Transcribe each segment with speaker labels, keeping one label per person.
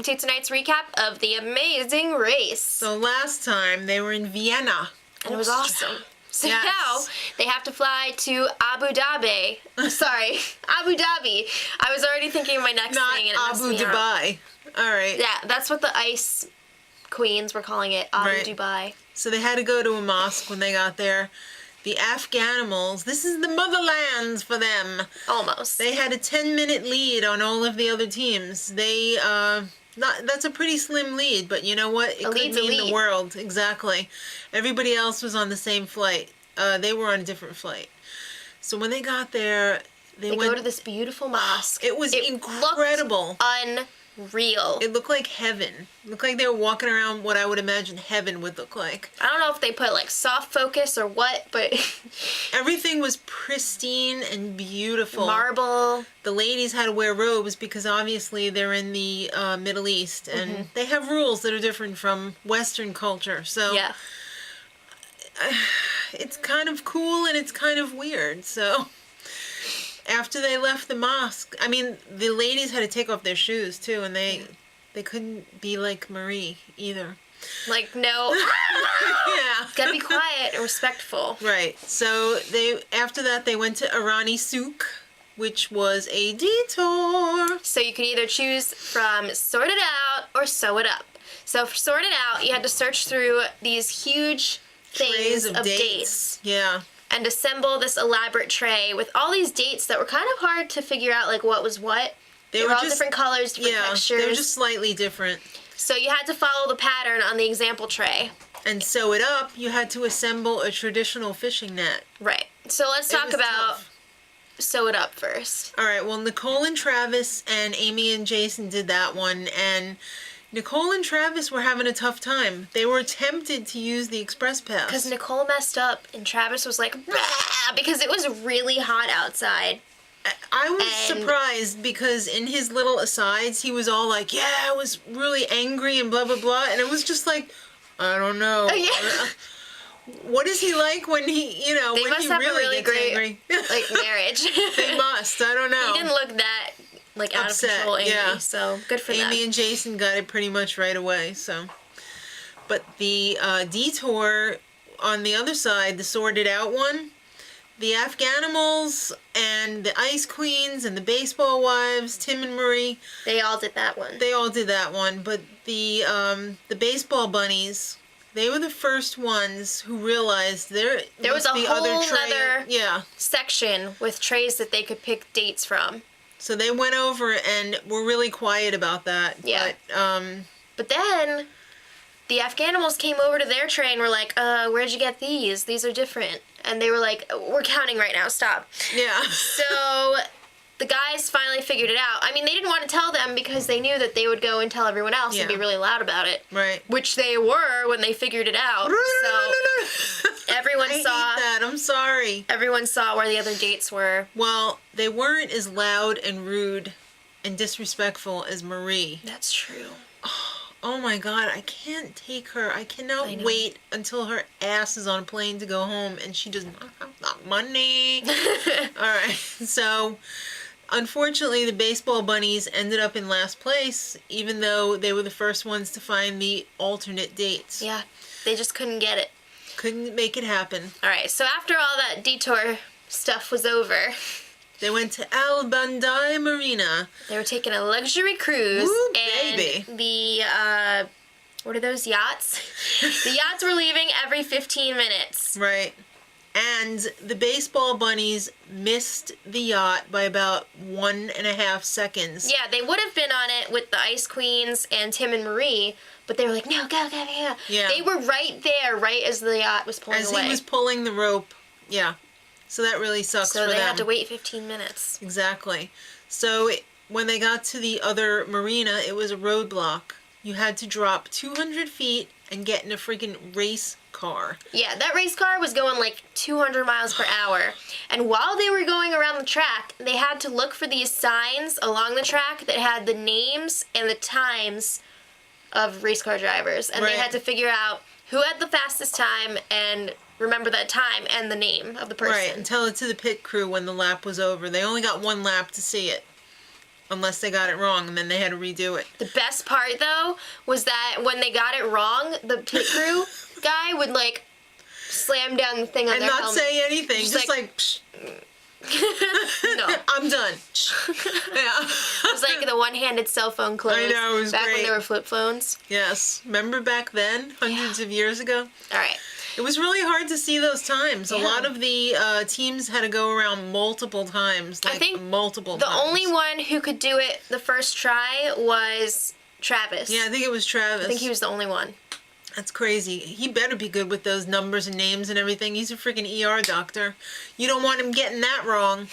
Speaker 1: to tonight's recap of the amazing race.
Speaker 2: So last time they were in Vienna.
Speaker 1: And it was awesome. So
Speaker 2: Yes.
Speaker 1: now they have to fly to Abu Dhabi. Sorry, Abu Dhabi. I was already thinking of my next
Speaker 2: Not
Speaker 1: thing and it messed
Speaker 2: Abu
Speaker 1: me up.
Speaker 2: Dhabi. All right.
Speaker 1: Yeah, that's what the ice queens were calling it, Abu
Speaker 2: Right.
Speaker 1: Dhabi.
Speaker 2: So they had to go to a mosque when they got there. The Afghanimals, this is the motherlands for them.
Speaker 1: Almost.
Speaker 2: They had a 10-minute lead on all of the other teams. They, that's a pretty slim lead, but you know what? It could
Speaker 1: lead's a
Speaker 2: mean the
Speaker 1: lead.
Speaker 2: world. Exactly. Everybody else was on the same flight. They were on a different flight. So when they got there, they went...
Speaker 1: go to this beautiful mosque.
Speaker 2: It was incredible.
Speaker 1: Unreal.
Speaker 2: It looked like heaven. It looked like they were walking around what I would imagine heaven would look like.
Speaker 1: I don't know if they put like soft focus or what, but
Speaker 2: Everything was pristine and beautiful.
Speaker 1: marble.
Speaker 2: The ladies had to wear robes because obviously they're in the Middle East and they have rules that are different from Western culture. So
Speaker 1: Yeah.
Speaker 2: it's kind of cool and it's kind of weird. So after they left the mosque, I mean, the ladies had to take off their shoes too, and they couldn't be like Marie either.
Speaker 1: Like, no.
Speaker 2: Yeah.
Speaker 1: Gotta be quiet and respectful.
Speaker 2: Right. So after that they went to Irani Souk, which was a detour.
Speaker 1: So you could either choose from sort it out or sew it up. So for sort it out, you had to search through these huge things
Speaker 2: Trays
Speaker 1: of dates
Speaker 2: Yeah.
Speaker 1: and assemble this elaborate tray with all these dates that were kind of hard to figure out like what was what. They were all different colors, different textures.
Speaker 2: They were just slightly different.
Speaker 1: So you had to follow the pattern on the example tray.
Speaker 2: And sew it up, you had to assemble a traditional fishing net.
Speaker 1: Right. So let's
Speaker 2: It
Speaker 1: talk
Speaker 2: was
Speaker 1: about
Speaker 2: tough.
Speaker 1: sew it up first.
Speaker 2: All right, well, Nicole and Travis and Amy and Jason did that one, and Nicole and Travis were having a tough time. They were tempted to use the express pass.
Speaker 1: Because Nicole messed up and Travis was like, "Bah!" because it was really hot outside.
Speaker 2: I was
Speaker 1: and-
Speaker 2: surprised because in his little asides, he was all like, yeah, I was really angry and blah, blah, blah. And it was just like, I don't know.
Speaker 1: Oh, yeah.
Speaker 2: What is he like when he,
Speaker 1: They
Speaker 2: when
Speaker 1: must
Speaker 2: he
Speaker 1: have
Speaker 2: really
Speaker 1: a really
Speaker 2: gets
Speaker 1: great
Speaker 2: angry?
Speaker 1: like marriage.
Speaker 2: They must. I don't know.
Speaker 1: He didn't look that like out
Speaker 2: Upset,
Speaker 1: of control angry,
Speaker 2: yeah.
Speaker 1: so good for them.
Speaker 2: Amy and Jason got it pretty much right away, so. But the detour on the other side, the sorted out one, the Afghanimals and the Ice Queens and the Baseball Wives, Tim and Marie,
Speaker 1: They all did that one.
Speaker 2: they all did that one. But the Baseball Bunnies, they were the first ones who realized there
Speaker 1: was a
Speaker 2: the
Speaker 1: whole
Speaker 2: other tray.
Speaker 1: other-
Speaker 2: Yeah.
Speaker 1: Section with trays that they could pick dates from.
Speaker 2: So they went over and were really quiet about that.
Speaker 1: Yeah.
Speaker 2: But,
Speaker 1: But then the Afghanimals came over to their tray and were like, where'd you get these? These are different. And they were like, we're counting right now, stop.
Speaker 2: yeah.
Speaker 1: So the guys finally figured it out. I mean, they didn't want to tell them because they knew that they would go and tell everyone else and be
Speaker 2: Yeah.
Speaker 1: really loud about it.
Speaker 2: Right.
Speaker 1: Which they were when they figured it out. So everyone
Speaker 2: I
Speaker 1: saw
Speaker 2: hate that. I'm sorry.
Speaker 1: everyone saw where the other dates were.
Speaker 2: Well, they weren't as loud and rude and disrespectful as Marie.
Speaker 1: That's true.
Speaker 2: Oh my God, I can't take her. I cannot
Speaker 1: I know.
Speaker 2: wait until her ass is on a plane to go home and she does not have that money. All right, so unfortunately the Baseball Bunnies ended up in last place, even though they were the first ones to find the alternate dates.
Speaker 1: Yeah, they just couldn't get it.
Speaker 2: Couldn't make it happen.
Speaker 1: All right, so after all that detour stuff was over,
Speaker 2: They went to Al Bandai Marina.
Speaker 1: they were taking a luxury cruise.
Speaker 2: Woo,
Speaker 1: and
Speaker 2: baby.
Speaker 1: the, what are those yachts? The yachts were leaving every 15 minutes.
Speaker 2: Right. And the Baseball Bunnies missed the yacht by about 1.5 seconds.
Speaker 1: Yeah, they would have been on it with the Ice Queens and Tim and Marie, but they were like, no, go, go, go.
Speaker 2: Yeah.
Speaker 1: They were right there, right as the yacht was pulling
Speaker 2: As
Speaker 1: away.
Speaker 2: he was pulling the rope. Yeah. So that really sucks
Speaker 1: so
Speaker 2: for
Speaker 1: they
Speaker 2: them.
Speaker 1: had to wait 15 minutes.
Speaker 2: Exactly. So when they got to the other marina, it was a roadblock. You had to drop 200 feet and get in a freaking race car.
Speaker 1: Yeah, that race car was going like 200 miles per hour. And while they were going around the track, they had to look for these signs along the track that had the names and the times of race car drivers. And
Speaker 2: Right.
Speaker 1: they had to figure out who had the fastest time and remember that time and the name of the person.
Speaker 2: Right, and tell it to the pit crew when the lap was over. They only got one lap to see it. unless they got it wrong, and then they had to redo it.
Speaker 1: The best part, though, was that when they got it wrong, the pit crew guy would, like, slam down the thing on
Speaker 2: And
Speaker 1: their
Speaker 2: not
Speaker 1: helmet.
Speaker 2: say anything, just like psh.
Speaker 1: No.
Speaker 2: I'm done. Yeah.
Speaker 1: It was like the one-handed cell phone close.
Speaker 2: I know, it was
Speaker 1: back
Speaker 2: great.
Speaker 1: when there were flip phones.
Speaker 2: Yes. Remember back then, hundreds of years ago?
Speaker 1: All right.
Speaker 2: It was really hard to see those times. A
Speaker 1: Yeah.
Speaker 2: lot of the teams had to go around multiple times. Like
Speaker 1: I think
Speaker 2: multiple
Speaker 1: the
Speaker 2: times.
Speaker 1: only one who could do it the first try was Travis.
Speaker 2: Yeah, I think it was Travis.
Speaker 1: I think he was the only one.
Speaker 2: That's crazy. He better be good with those numbers and names and everything. He's a freaking ER doctor. You don't want him getting that wrong.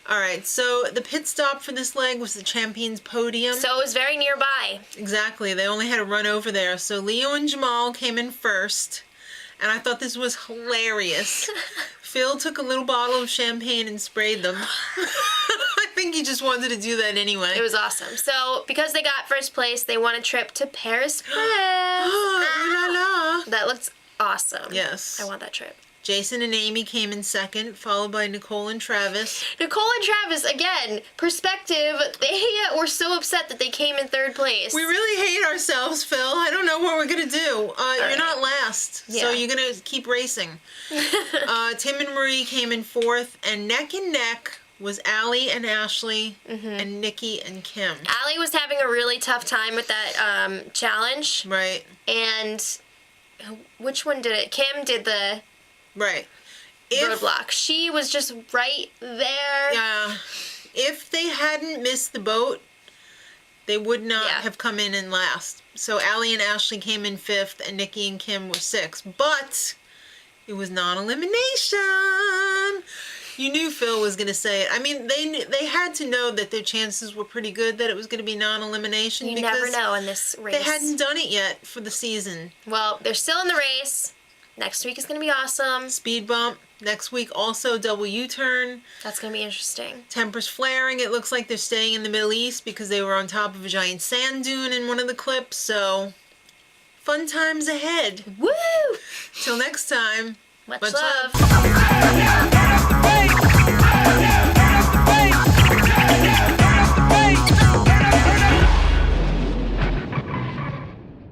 Speaker 2: All right, so the pit stop for this leg was the Champions Podium.
Speaker 1: So it was very nearby.
Speaker 2: Exactly. They only had to run over there. So Leo and Jamal came in first, and I thought this was hilarious. Phil took a little bottle of champagne and sprayed them. I think he just wanted to do that anyway.
Speaker 1: It was awesome. So because they got first place, they won a trip to Paris, France.
Speaker 2: Ooh la la.
Speaker 1: That looks awesome.
Speaker 2: Yes.
Speaker 1: I want that trip.
Speaker 2: Jason and Amy came in second, followed by Nicole and Travis.
Speaker 1: Nicole and Travis, again, perspective, they were so upset that they came in third place.
Speaker 2: We really hate ourselves, Phil. I don't know what we're going to do. You're
Speaker 1: right.
Speaker 2: not last, so
Speaker 1: Yeah.
Speaker 2: you're going to keep racing. Tim and Marie came in fourth, and neck was Allie and Ashley and Nikki and Kim.
Speaker 1: Allie was having a really tough time with that challenge.
Speaker 2: Right,
Speaker 1: And which one did it? Kim did the
Speaker 2: right.
Speaker 1: roadblock. She was just right there.
Speaker 2: If they hadn't missed the boat, they would not have come in last. So Allie and Ashley came in fifth, and Nikki and Kim were sixth. But it was non-elimination. You knew Phil was going to say it. I mean, they had to know that their chances were pretty good that it was going to be non-elimination.
Speaker 1: You
Speaker 2: because
Speaker 1: never know in this race.
Speaker 2: they hadn't done it yet for the season.
Speaker 1: Well, they're still in the race. Next week is going to be awesome.
Speaker 2: Speed bump. Next week also double U-turn.
Speaker 1: That's going to be interesting.
Speaker 2: Tempers flaring. It looks like they're staying in the Middle East because they were on top of a giant sand dune in one of the clips. So, fun times ahead.
Speaker 1: Woo!
Speaker 2: Till next time.
Speaker 1: Much
Speaker 2: Much
Speaker 1: love.
Speaker 2: love.